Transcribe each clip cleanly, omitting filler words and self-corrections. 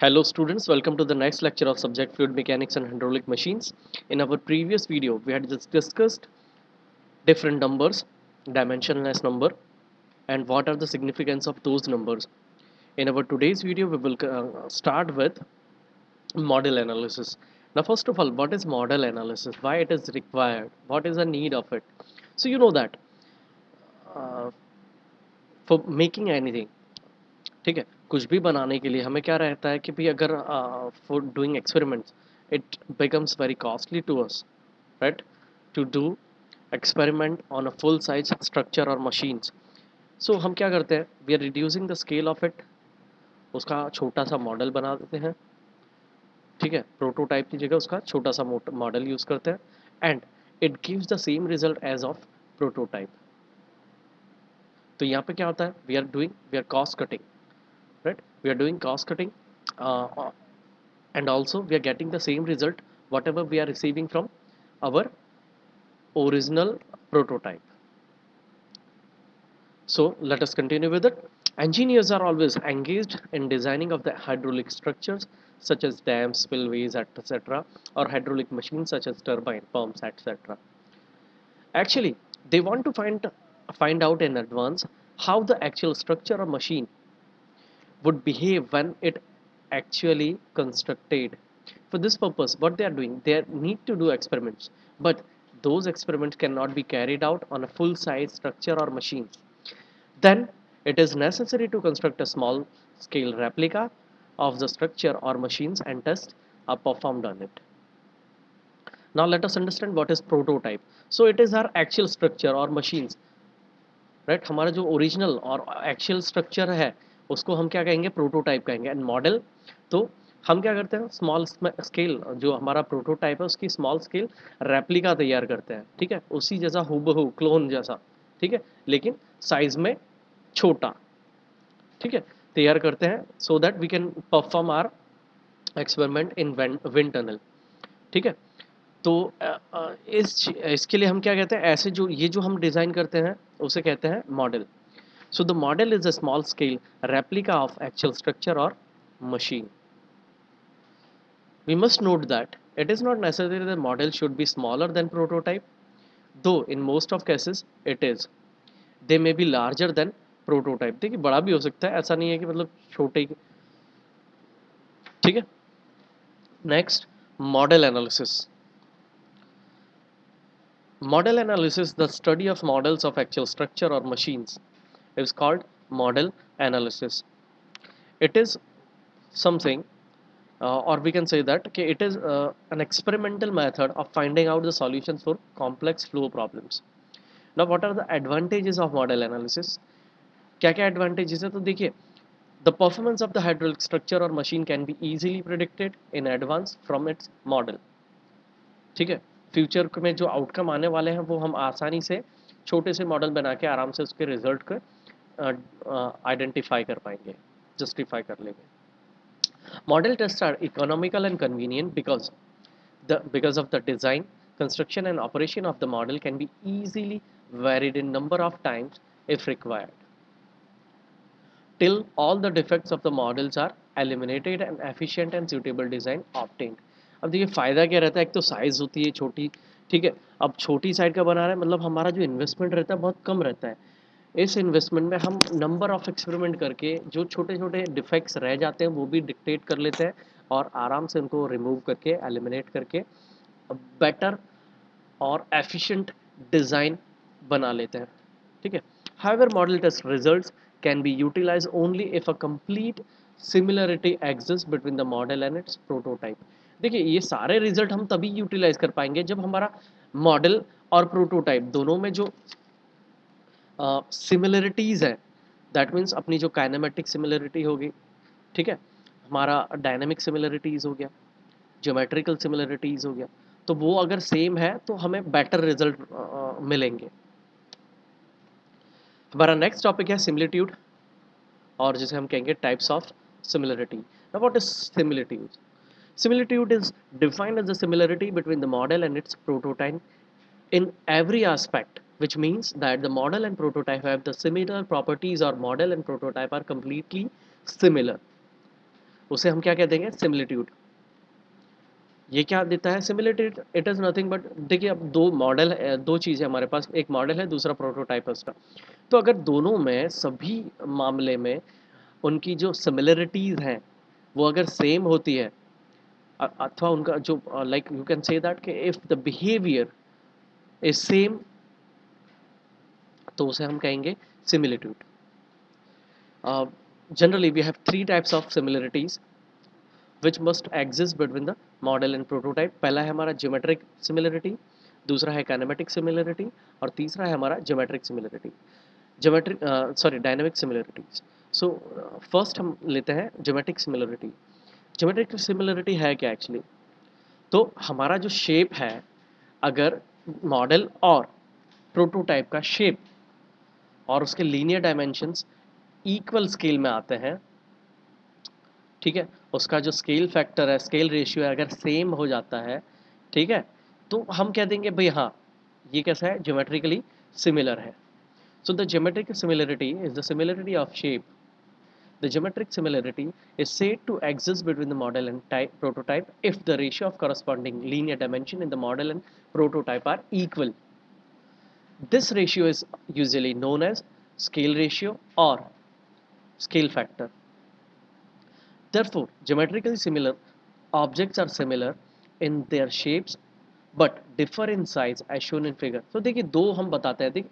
Hello students, welcome to the next lecture of subject fluid mechanics and hydraulic machines. In our previous video, we had just discussed different numbers, dimensionless number, and what are the significance of those numbers. In our today's video, we will start with model analysis. Now, first of all, what is model analysis? Why it is required? What is the need of it? So you know that uh, for making anything, ठीक है, कुछ भी बनाने के लिए हमें क्या रहता है कि भाई अगर for doing experiments it becomes very costly to us, right, to do experiment on a full size structure और मशीन्स. सो हम क्या करते हैं, we are reducing the scale of it, उसका छोटा सा मॉडल बना देते हैं. ठीक है, प्रोटोटाइप की जगह उसका छोटा सा मॉडल यूज़ करते हैं and it gives the same result as of prototype. तो यहाँ पे क्या होता है, we are cost cutting, right, we are doing cost cutting, uh, and also we are getting the same result whatever we are receiving from our original prototype. So let us continue with it. Engineers are always engaged in designing of the hydraulic structures such as dams, spillways, etc., or hydraulic machines such as turbine pumps, etc. Actually, they want to find out in advance how the actual structure or machine would behave when it actually constructed. For this purpose, what they are doing, they need to do experiments, but those experiments cannot be carried out on a full size structure or machines. Then it is necessary to construct a small scale replica of the structure or machines and tests are performed on it. Now let us understand what is prototype. So it is our actual structure or machines, right, हमारा जो original और actual structure है उसको हम क्या कहेंगे, prototype कहेंगे. And model, तो हम क्या करते हैं, स्मॉल स्केल जो हमारा प्रोटोटाइप है उसकी स्मॉल स्केल रेप्लिका तैयार करते हैं. ठीक है, उसी जैसा हूबहू क्लोन जैसा, ठीक है, लेकिन साइज में छोटा. ठीक है, तैयार करते हैं so that we can perform our experiment in wind tunnel. ठीक है, तो इसके लिए हम क्या कहते हैं, ऐसे जो ये जो हम डिज़ाइन करते हैं उसे कहते हैं model. So the model is a small scale replica of actual structure or machine. We must note that it is not necessary that model should be smaller than prototype, though in most of cases it is. They may be larger than prototype. देखिए बड़ा भी हो सकता है, ऐसा नहीं है कि मतलब छोटे ही. ठीक है, next, model analysis. Model analysis, the study of models of actual structure or machines, is called model analysis. It is something, or we can say that okay, it is an experimental method of finding out the solutions for complex flow problems. Now what are the advantages of model analysis? क्या क्या advantages है, तो देखिए, the performance of the hydraulic structure or machine can be easily predicted in advance from its model. ठीक है, future में जो outcome आने वाले हैं वो हम आसानी से छोटे से मॉडल बना के आराम से उसके रिजल्ट को आइडेंटिफाई कर पाएंगे, जस्टिफाई कर लेंगे. Model tests are economical and convenient because of the design, construction and operation of the model can be easily varied in number of times if required, till all the defects of the models are eliminated and efficient and suitable design obtained. अब देखिए फ़ायदा क्या रहता है, एक तो size होती है छोटी. ठीक है, अब छोटी साइड का बना रहा है मतलब हमारा जो इन्वेस्टमेंट रहता है बहुत कम रहता है. इस इन्वेस्टमेंट में हम नंबर ऑफ एक्सपेरिमेंट करके जो छोटे छोटे डिफेक्ट्स रह जाते हैं वो भी डिक्टेट कर लेते हैं और आराम से उनको रिमूव करके एलिमिनेट करके बेटर और एफिशिएंट डिज़ाइन बना लेते हैं. ठीक है, however model test results can be utilize only if a complete similarity exist between the model and its prototype. देखिए ये सारे रिजल्ट हम तभी यूटिलाइज कर पाएंगे जब हमारा मॉडल और प्रोटोटाइप दोनों में जो सिमिलरिटीज़ है, दैट मीन्स अपनी जो काइनेमेटिक सिमिलरिटी होगी, ठीक है, हमारा डायनामिक सिमिलरिटीज़ हो गया, ज्योमेट्रिकल सिमिलरिटीज़ हो गया, तो वो अगर सेम है तो हमें बेटर रिजल्ट मिलेंगे. हमारा नेक्स्ट टॉपिक है सिमिलिट्यूड, और जिसे हम कहेंगे types of similarity. Now what is similitude? Similitude is defined as the similarity between the model and its prototype in every aspect, which means that the model and prototype have the similar properties or model and prototype are completely similar. उसे हम क्या कह देंगे, similitude. ये क्या देता है, similitude, it is nothing but, देखिए अब दो मॉडल है, दो चीज़ें हमारे पास, एक मॉडल है दूसरा प्रोटोटाइप है उसका। तो अगर दोनों में सभी मामले में उनकी जो सिमिलरिटीज़ हैं वो अगर सेम होती है, अथवा उनका जो like you can say that कि if the behaviour is same, तो उसे हम कहेंगे similitude. Generally we have three types of similarities which must exist between the model and prototype. पहला है हमारा ज्योमेट्रिक सिमिलरिटी, दूसरा है काइनेमेटिक सिमिलरिटी, और तीसरा है हमारा geometric similarity, geometric sorry dynamic similarities. So first हम लेते हैं ज्योमेट्रिक सिमिलरिटी। ज्योमेट्रिक सिमिलरिटी है क्या एक्चुअली, तो हमारा जो शेप है, अगर मॉडल और प्रोटोटाइप का शेप और उसके लीनियर डायमेंशंस इक्वल स्केल में आते हैं, ठीक है, उसका जो स्केल फैक्टर है, स्केल रेशियो है, अगर सेम हो जाता है, ठीक है, तो हम कह देंगे भाई हाँ, ये कैसा है, ज्योमेट्रिकली सिमिलर है। So the geometric similarity is the similarity of shape. The geometric similarity is said to exist between the model and prototype if the ratio of corresponding linear dimension in the model and prototype are equal. This ratio is usually known as scale ratio or scale factor. Therefore, geometrically similar objects are similar in their shapes but differ in size as shown in figure. So देखिए दो हम बताते हैं,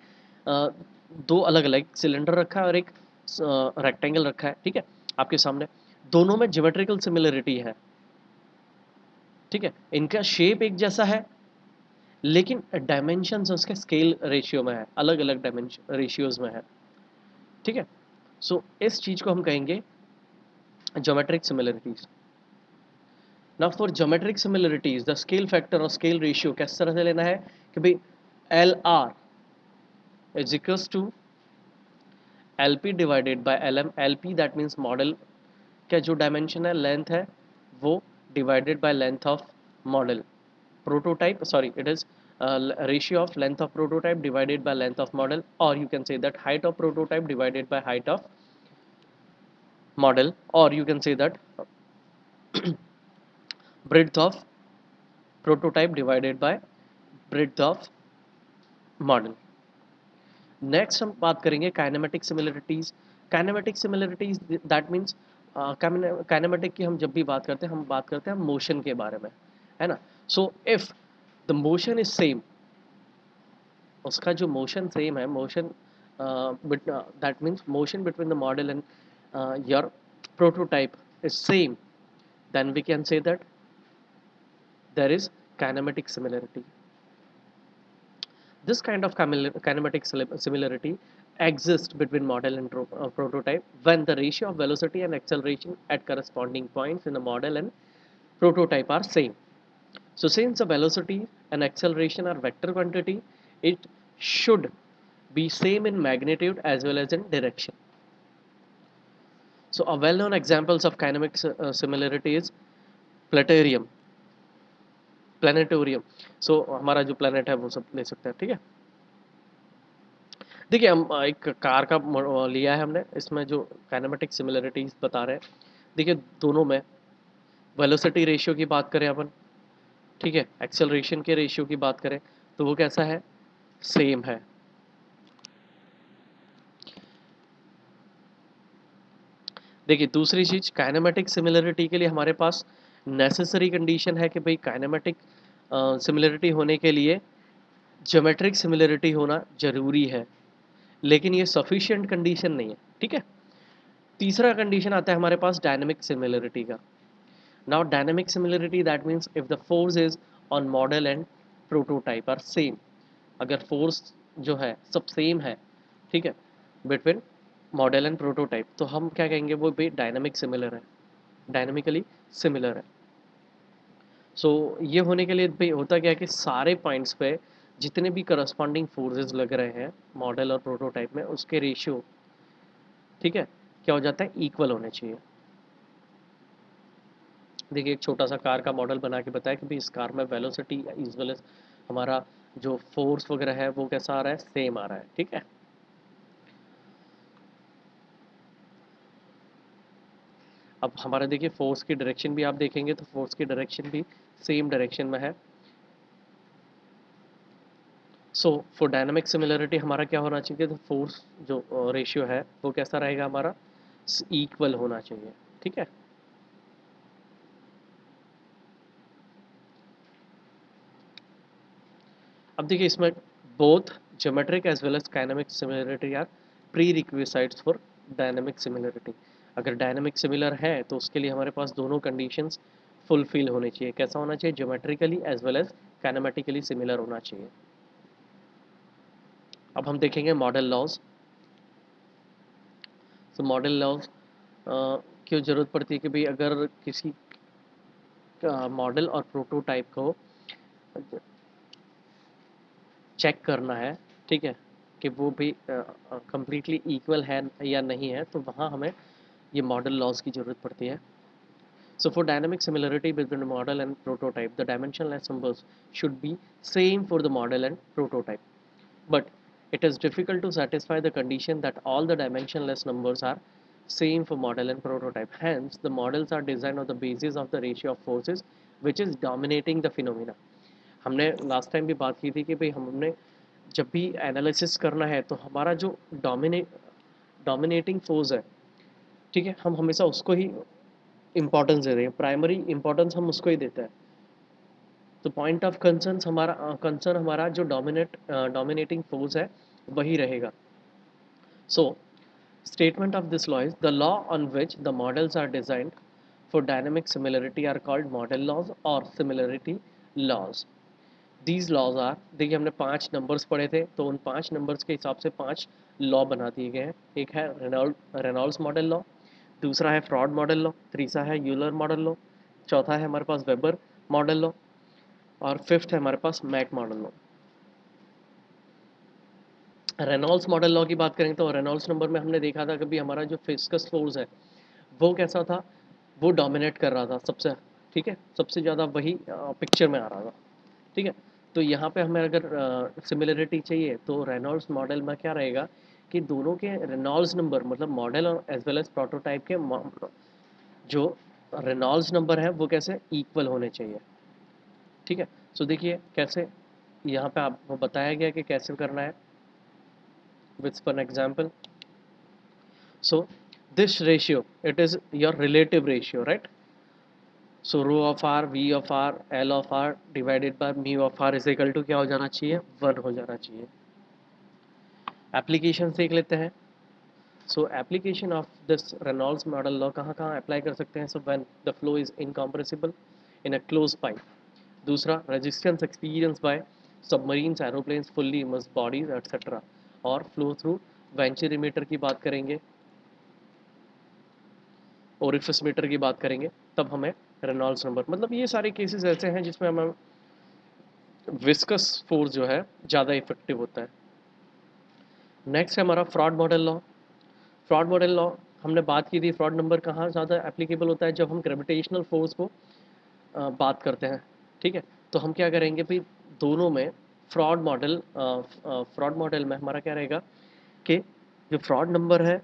दो अलग अलग cylinder रखा है और एक रेक्टेंगल रखा है, ठीक है, आपके सामने, दोनों में ज्योमेट्रिकल सिमिलरिटी है, ठीक है, इनका शेप एक जैसा है लेकिन डायमेंशंस उसके स्केल रेशियो में है, अलग अलग डायमेंशन रेशियोज में है, ठीक है। सो इस चीज को हम कहेंगे geometric similarities. Now for geometric similarities the scale factor और स्केल रेशियो किस तरह से लेना है कि भाई L R is equals to L P divided by L M. L P that means model का जो डायमेंशन है, लेंथ है, वो divided by length of model. Prototype, sorry, it is ratio of length of prototype divided by length of model, or you can say that height of prototype divided by height of model, or you can say that breadth of prototype divided by breadth of model. Next हम बात करेंगे kinematic similarities. Kinematic similarities that means, kinematic की हम जब भी बात करते हैं, हम बात करते हैं मोशन के बारे में, है ना। So if the motion is same, उसका जो मोशन सेम है, motion that means motion between the model and your prototype is same, then we can say that there is kinematic similarity. This kind of kinematic similarity exists between model and prototype when the ratio of velocity and acceleration at corresponding points in the model and prototype are same. So since the velocity and acceleration are vector quantity, it should be same in magnitude as well as in direction. So a well-known examples of kinematic similarity is planetarium. Planetarium, so हमारा जो planet है वो सब ले सकते हैं, ठीक है। देखिए हम एक कार का लिया है हमने, इसमें जो काइनेमेटिक सिमिलरिटीज बता रहे हैं, देखिए दोनों में वेलोसिटी रेशियो की बात करें अपन, ठीक है, एक्सेलरेशन के रेशियो की बात करें, तो वो कैसा है, सेम है। देखिए दूसरी चीज, काइनेमेटिक सिमिलरिटी के लिए हमारे पास नेसेसरी कंडीशन है कि भाई काइनेमेटिक सिमिलरिटी होने के लिए ज्योमेट्रिक सिमिलरिटी होना जरूरी है, लेकिन ये सफिशिएंट कंडीशन नहीं है, ठीक है। तीसरा कंडीशन आता है हमारे पास डायनेमिक सिमिलरिटी का। Now dynamic similarity that means if the force is on model and prototype are same, अगर फोर्स जो है सब सेम है, ठीक है, बिटवीन मॉडल एंड प्रोटोटाइप, तो हम क्या कहेंगे, वो भी डायनेमिक सिमिलर है, डायनेमिकली सिमिलर है। सो ये होने के लिए भाई होता क्या है कि सारे पॉइंट्स पे जितने भी करस्पॉन्डिंग फोर्सेस लग रहे हैं मॉडल और प्रोटोटाइप में, उसके रेशियो, ठीक है, क्या हो जाता है, इक्वल होने चाहिए। देखिए एक छोटा सा कार का मॉडल बना के बताया कि भाई इस कार में वेलोसिटी इज वेल एज हमारा जो फोर्स वगैरह है वो कैसा आ रहा है, सेम आ रहा है, ठीक है। अब हमारा देखिए फोर्स की डायरेक्शन भी आप देखेंगे तो फोर्स की डायरेक्शन भी सेम डायरेक्शन में है। सो फॉर डायनामिक सिमिलरिटी हमारा क्या होना चाहिए, तो फोर्स जो रेशियो है वो कैसा रहेगा हमारा, इक्वल होना चाहिए। ठीक है, अब देखिए इसमें both geometric as well as kinematic similarity are prerequisites for dynamic similarity. अगर डायनामिक सिमिलर है तो उसके लिए हमारे पास दोनों कंडीशंस फुलफिल होनी चाहिए। कैसा होना चाहिए, geometrically as well as kinematically similar होना चाहिए। अब हम देखेंगे मॉडल लॉज। तो मॉडल लॉज क्यों ज़रूरत पड़ती है कि भाई अगर किसी मॉडल और प्रोटोटाइप को चेक करना है, ठीक है, कि वो भी कंप्लीटली इक्वल है या नहीं है, तो वहाँ हमें ये मॉडल लॉज की ज़रूरत पड़ती है। So for dynamic similarity between model and prototype, the dimensionless numbers should be same for the model and prototype. But it is difficult to satisfy the condition that all the dimensionless numbers are same for model and prototype. Hence, the models are designed on the basis of the ratio of forces which is dominating the phenomena. हमने last time भी बात की थी कि भाई हमने जब भी एनालिसिस करना है तो हमारा जो डोमिनेटिंग फोर्स है, ठीक है, हम हमेशा उसको ही इम्पोर्टेंस दे रहे हैं, प्राइमरी इम्पोर्टेंस हम उसको ही देते हैं। तो पॉइंट ऑफ कंसर्न हमारा जो डोमिनेटिंग फोर्स है वही रहेगा। सो statement of this law is the law on which the models are designed for dynamic similarity are called model laws or similarity laws. These laws are, देखिए हमने 5 numbers पढ़े थे तो उन 5 नंबर्स के हिसाब से 5 लॉ बना दिए गए हैं। एक है रेनॉल्ड्स मॉडल लॉ, दूसरा है फ्रॉड मॉडल लॉ, तीसरा है यूलर मॉडल लॉ, चौथा है हमारे पास वेबर मॉडल लॉ और फिफ्थ है हमारे पास Mach model law. Reynolds model law की बात करें तो रेनॉल्ड्स नंबर में हमने देखा था कि भी हमारा जो फिस्कस फोर्स है वो कैसा था, वो डोमिनेट कर रहा था सबसे, ठीक है, सबसे ज़्यादा वही पिक्चर में आ रहा था। ठीक है, तो यहाँ पे हमें अगर सिमिलरिटी चाहिए तो रेनॉल्ड्स मॉडल में क्या रहेगा कि दोनों के रेनॉल्ड्स नंबर मतलब मॉडल और एज वेल एज प्रोटोटाइप के जो रेनॉल्ड्स नंबर है वो कैसे इक्वल होने चाहिए। ठीक है, सो देखिए कैसे यहाँ पे आपको बताया गया कि कैसे करना है with an example. So this ratio, it is your relative ratio, right? So rho of r, v of r, l of r divided by mu of r is equal to क्या हो जाना चाहिए, 1 हो जाना चाहिए। एप्लीकेशन देख लेते हैं। So application of this Reynolds model law कहाँ कहाँ अप्लाई कर सकते हैं। So when the flow is incompressible in a close pipe. दूसरा, resistance experience by submarines, aeroplanes, fully immersed bodies etcetera. और फ्लो थ्रू वेंचुरीमीटर की बात करेंगे, ओरिफिस मीटर की बात करेंगे, तब हमें रेनॉल्ड्स नंबर, मतलब ये सारे केसेस ऐसे हैं जिसमें हमें विस्कस फोर्स जो है ज़्यादा इफेक्टिव होता है। नेक्स्ट है हमारा fraud model law. Fraud model law हमने बात की थी, फ्रॉड नंबर कहाँ ज़्यादा एप्लीकेबल होता है, जब हम ग्रेविटेशनल फोर्स को बात करते हैं। ठीक है, तो हम क्या करेंगे भाई, दोनों में फ्रॉड मॉडल में हमारा क्या रहेगा कि जो फ्रॉड नंबर है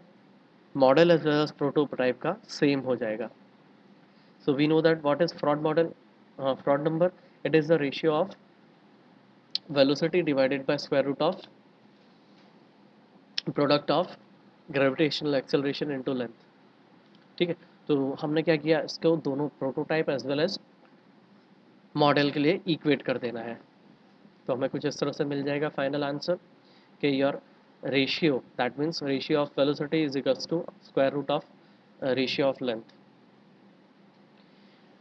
model as well as prototype का सेम हो जाएगा। So we know that what is fraud model, fraud number. It is the ratio of velocity divided by square root of product of gravitational acceleration into length. ठीक है, तो हमने क्या किया, इसको दोनों prototype as well as model के लिए इक्वेट कर देना है। तो हमें कुछ इस तरह से मिल जाएगा फाइनल आंसर कि your ratio, that means ratio of velocity is equals to square root of ratio of length.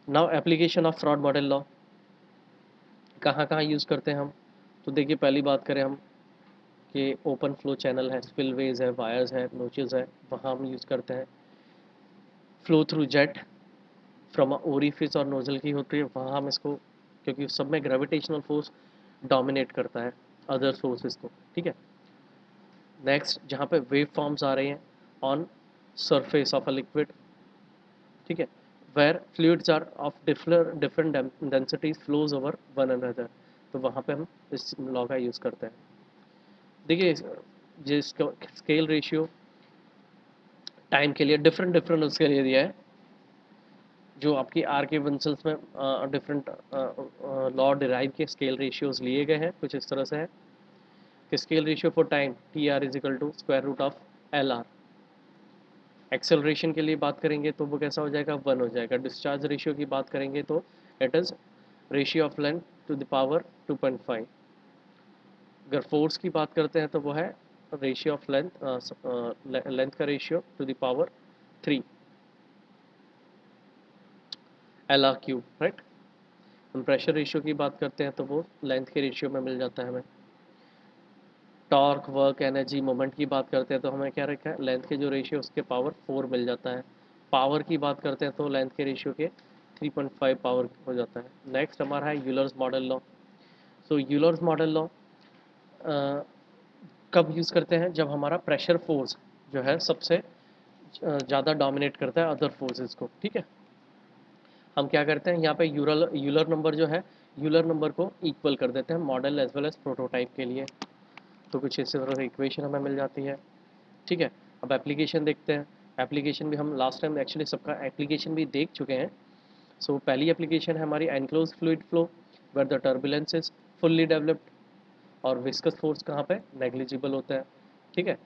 Now application of Froude model law कहाँ कहाँ यूज़ करते हैं हम। तो देखिए पहली बात करें हम कि ओपन फ्लो चैनल है, स्पिलवेज है, वायर्स है, नोचेज है, वहाँ हम यूज़ करते हैं। Flow through jet from orifice और नोजल की होती है, वहाँ हम इसको, क्योंकि सब में ग्रेविटेशनल फोर्स डोमिनेट करता है अदर सोर्सेज को। ठीक है, नेक्स्ट जहाँ पे वेव फॉर्म्स आ रहे हैं on surface of a liquid, ठीक है, where fluids are of different densities flows over one another, तो वहाँ पे हम इस लॉ का यूज़ करते हैं। देखिए जिसका स्केल रेशियो टाइम के लिए डिफरेंट डिफरेंट उसके लिए दिया है। जो आपकी आर के वंसल्स में डिफरेंट लॉ डिराइव के स्केल रेशियोज लिए गए हैं, कुछ इस तरह से है कि scale ratio for time T R is equal to square root of L R. Acceleration के लिए बात करेंगे तो वो कैसा हो जाएगा, 1 हो जाएगा। डिस्चार्ज रेशियो की बात करेंगे तो it is ratio of length to the power 2.5। अगर फोर्स की बात करते हैं तो वो है रेशियो ऑफ लेंथ का ratio two the power 3 L R cube, right. हम प्रेशर रेशियो की बात करते हैं तो वो लेंथ के रेशियो में मिल जाता है हमें। टॉर्क, वर्क, एनर्जी, मोमेंट की बात करते हैं तो हमें क्या रखा है, लेंथ के जो रेशियो उसके पावर 4 मिल जाता है। पावर की बात करते हैं तो लेंथ के रेशियो के 3.5 पावर हो जाता है। नेक्स्ट हमारा है यूलर्स मॉडल लॉ। सो यूलर्स मॉडल लॉ कब यूज़ करते हैं, जब हमारा प्रेशर फोर्स जो है सबसे ज़्यादा डोमिनेट करता है अदर फोर्सेस को, ठीक है। हम क्या करते हैं यहाँ पे यूलर नंबर जो है, यूलर नंबर को इक्वल कर देते हैं model as well as prototype के लिए। तो कुछ इस तरह से इक्वेशन हमें मिल जाती है, ठीक है। अब एप्लीकेशन देखते हैं। एप्लीकेशन भी हम लास्ट टाइम एक्चुअली सबका एप्लीकेशन भी देख चुके हैं। सो पहली एप्लीकेशन है हमारी enclose fluid flow where the turbulence is fully developed, और विस्कस फोर्स कहाँ पे नेग्लिजिबल होता है, ठीक है।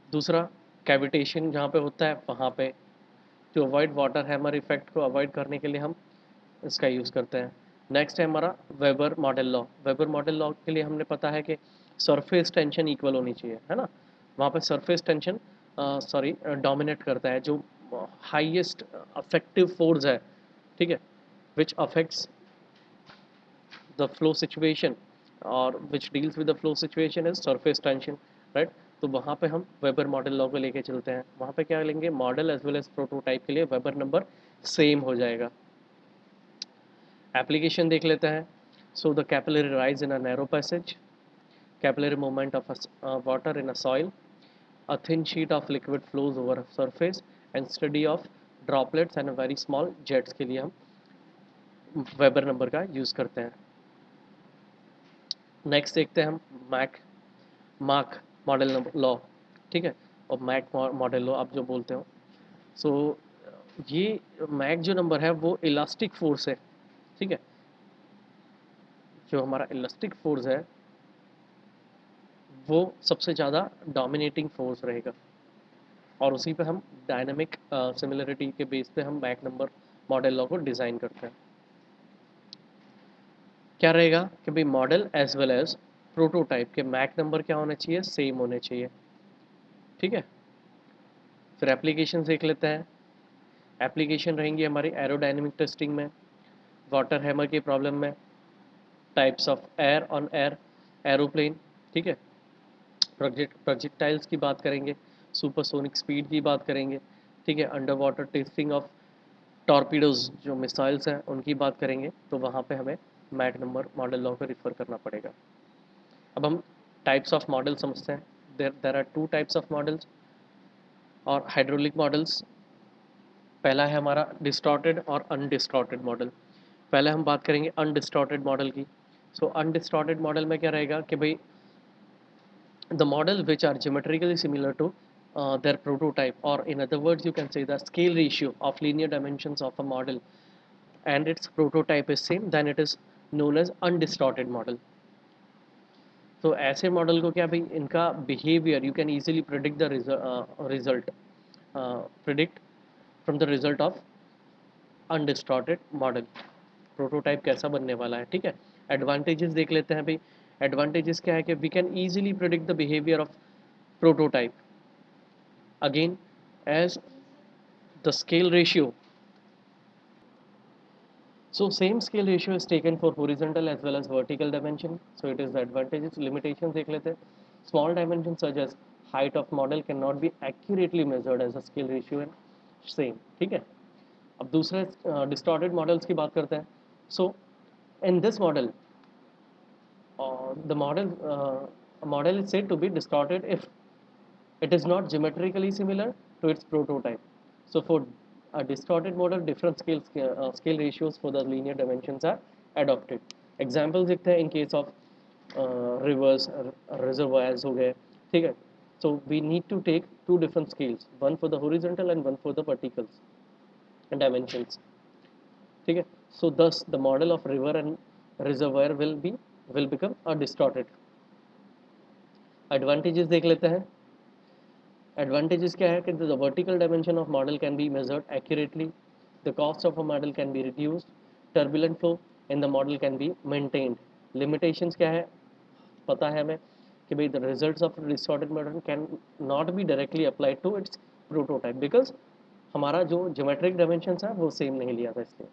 दूसरा, कैविटेशन जहाँ पे होता है वहाँ पे to avoid water hammer effect को अवॉइड करने के लिए हम इसका यूज़ करते हैं। नेक्स्ट है हमारा weber model law. Weber model law के लिए हमने पता है कि सरफेस टेंशन इक्वल होनी चाहिए, है ना। वहाँ पे सरफेस टेंशन डोमिनेट करता है, जो हाईएस्ट अफेक्टिव फोर्स है, ठीक है, which affects the flow situation और which deals with the flow situation is surface tension, right. तो वहाँ पे हम वेबर मॉडल लॉ को लेके चलते हैं। वहाँ पे क्या लेंगे, model as well as prototype के लिए वेबर नंबर सेम हो जाएगा। एप्लीकेशन देख लेते हैं। So the capillary rise in a narrow passage, capillary movement of water in a soil, a thin sheet of liquid flows over a surface, and study of droplets and a very small jets के लिए हम weber number का use करते हैं। Next देखते हैं हम Mac mark model law, ठीक है, और मैक मॉडल लॉ आप जो बोलते हो। सो ये मैक जो नंबर है वो इलास्टिक फोर्स है, ठीक है। जो हमारा इलास्टिक फोर्स है वो सबसे ज़्यादा डोमिनेटिंग फोर्स रहेगा, और उसी पे हम डायनामिक सिमिलरिटी के बेस पे हम मैक नंबर मॉडल लॉ को डिज़ाइन करते हैं। क्या रहेगा कि भाई model as well as prototype के मैक नंबर क्या होने चाहिए, सेम होने चाहिए, ठीक है। फिर एप्लीकेशन देख लेते हैं। एप्लीकेशन रहेंगी हमारी एरोडायनेमिक टेस्टिंग में, वाटर हैमर की प्रॉब्लम में, types of air on air aeroplane, ठीक है, प्रोजेक्टाइल्स की बात करेंगे, सुपरसोनिक स्पीड की बात करेंगे, ठीक है, under water testing of torpedoes जो मिसाइल्स हैं उनकी बात करेंगे। तो वहाँ पे हमें मैक नंबर मॉडल लॉ को रिफ़र करना पड़ेगा। अब हम टाइप्स ऑफ मॉडल समझते हैं। There are two types of models और हाइड्रोलिक मॉडल्स। पहला है हमारा डिस्टॉर्टेड और अनडिस्टॉर्टेड मॉडल। पहले हम बात करेंगे अनडिस्टॉर्टेड मॉडल की। सो अनडिस्टॉर्टेड मॉडल में क्या रहेगा कि भाई the model which are geometrically similar to their prototype, or in other words you can say the scale ratio of linear dimensions of a model and its prototype is same, then it is known as undistorted model. तो ऐसे model को क्या भाई इनका behaviour you can easily predict the result predict from the result of undistorted model, prototype कैसा बनने वाला है, ठीक है। एडवांटेजेस देख लेते हैं भाई। एडवांटेजेस क्या है कि we can easily predict the behaviour of prototype, again as the scale ratio, so same scale ratio is taken for horizontal as well as vertical dimension, so it is the advantages। limitations देख लेते हैं। small dimensions such as height of model cannot be accurately measured as a scale ratio and same, ठीक है। अब दूसरे distorted models की बात करते हैं। So in this model the model is said to be distorted if it is not geometrically similar to its prototype. So for a distorted model, different scale ratios for the linear dimensions are adopted. Examples देखते हैं in case of rivers, reservoirs हो गए, ठीक है। So we need to take two different scales, one for the horizontal and one for the verticals. Dimensions, ठीक है। सो दस the model of river and reservoir will become a distorted. Advantages देख लेते हैं। एडवांटेजेस क्या है कि the vertical dimension of model can be measured accurately, the cost of a model can be reduced, turbulent flow in the model can be maintained. Limitations क्या है, पता है हमें कि भाई the results of distorted model can not be directly applied to it's prototype because हमारा जो geometric dimensions है वो सेम नहीं लिया था इसलिए।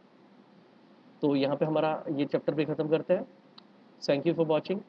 तो यहाँ पे हमारा ये चैप्टर भी खत्म करते हैं। Thank you for watching.